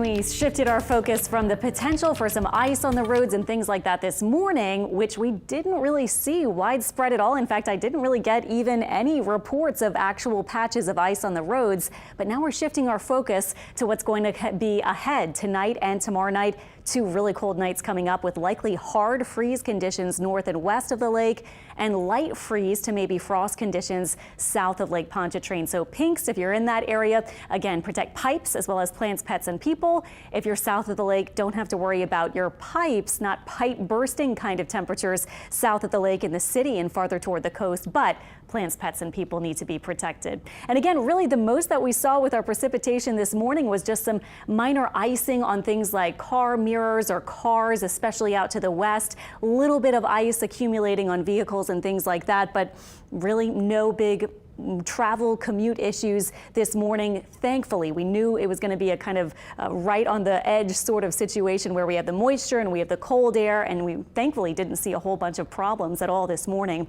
We shifted our focus from the potential for some ice on the roads and things like that this morning, which we didn't really see widespread at all. In fact, I didn't really get even any reports of actual patches of ice on the roads. But now we're shifting our focus to what's going to be ahead tonight and tomorrow night. Two really cold nights coming up with likely hard freeze conditions north and west of the lake and light freeze to maybe frost conditions south of Lake Pontchartrain. So pinks, if you're in that area, again, protect pipes as well as plants, pets and people. If you're south of the lake, don't have to worry about your pipes, not pipe bursting kind of temperatures south of the lake in the city and farther toward the coast, but plants, pets and people need to be protected. And again, really the most that we saw with our precipitation this morning was just some minor icing on things like car mirrors or cars, especially out to the west. A little bit of ice accumulating on vehicles and things like that, but really no big travel commute issues this morning. Thankfully, we knew it was going to be a kind of right on the edge sort of situation where we have the moisture and we have the cold air, and we thankfully didn't see a whole bunch of problems at all this morning.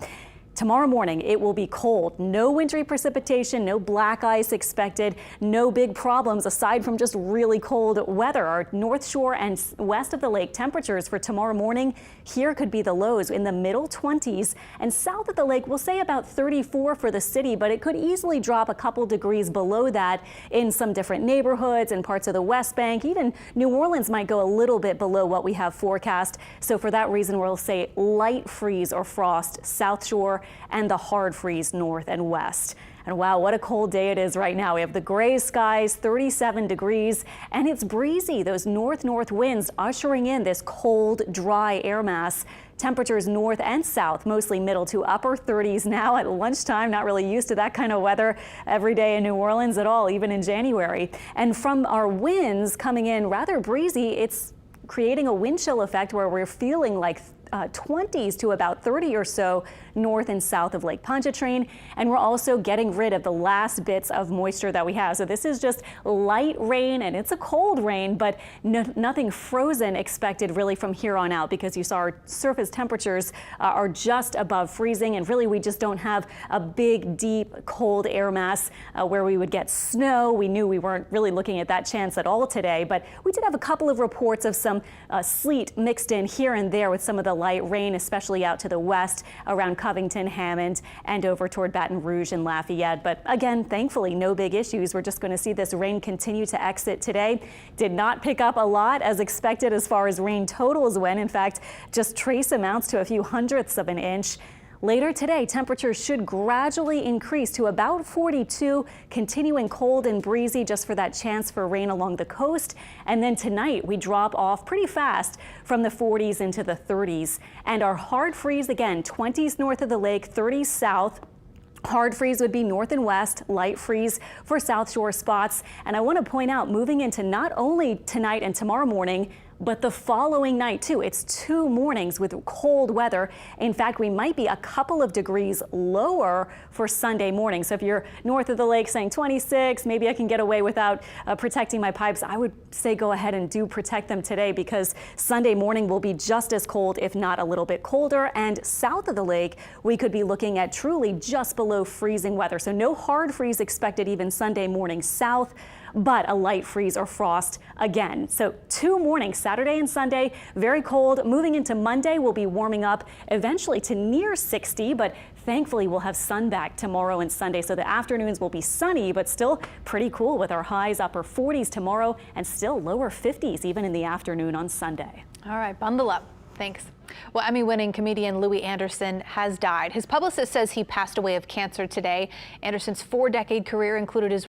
Tomorrow morning, it will be cold. No wintry precipitation, no black ice expected, no big problems aside from just really cold weather. Our north shore and west of the lake temperatures for tomorrow morning here could be the lows in the middle 20s, and south of the lake we'll say about 34 for the city, but it could easily drop a couple degrees below that in some different neighborhoods and parts of the West Bank. Even New Orleans might go a little bit below what we have forecast. So for that reason, we'll say light freeze or frost south shore and the hard freeze north and west. And wow, what a cold day it is right now. We have the gray skies, 37 degrees, and it's breezy. Those north-north winds ushering in this cold, dry air mass. Temperatures north and south, mostly middle to upper 30s now at lunchtime. Not really used to that kind of weather every day in New Orleans at all, even in January. And from our winds coming in rather breezy, it's creating a wind chill effect where we're feeling like 20s to about 30 or so north and south of Lake Pontchartrain, and we're also getting rid of the last bits of moisture that we have. So this is just light rain, and it's a cold rain, but nothing frozen expected really from here on out, because you saw our surface temperatures are just above freezing, and really we just don't have a big, deep, cold air mass where we would get snow. We knew we weren't really looking at that chance at all today, but we did have a couple of reports of some sleet mixed in here and there with some of the light rain, especially out to the west around Covington, Hammond, and over toward Baton Rouge and Lafayette. But again, thankfully, no big issues. We're just going to see this rain continue to exit today. Did not pick up a lot as expected as far as rain totals went. In fact, just trace amounts to a few hundredths of an inch. Later today, temperatures should gradually increase to about 42, continuing cold and breezy just for that chance for rain along the coast. And then tonight, we drop off pretty fast from the 40s into the 30s. And our hard freeze, again, 20s north of the lake, 30s south. Hard freeze would be north and west, light freeze for South Shore spots. And I want to point out, moving into not only tonight and tomorrow morning, but the following night too. It's 2 mornings with cold weather. In fact, we might be a couple of degrees lower for Sunday morning. So if you're north of the lake saying 26, maybe I can get away without protecting my pipes, I would say go ahead and do protect them today, because Sunday morning will be just as cold, if not a little bit colder. And south of the lake, we could be looking at truly just below freezing weather. So no hard freeze expected even Sunday morning south, but a light freeze or frost again. So 2 mornings, Saturday and Sunday, very cold. Moving into Monday, we'll be warming up eventually to near 60, but thankfully we'll have sun back tomorrow and Sunday. So the afternoons will be sunny, but still pretty cool with our highs upper 40s tomorrow and still lower 50s even in the afternoon on Sunday. All right, bundle up. Thanks. Well, Emmy-winning comedian Louis Anderson has died. His publicist says he passed away of cancer today. Anderson's 4-decade career included his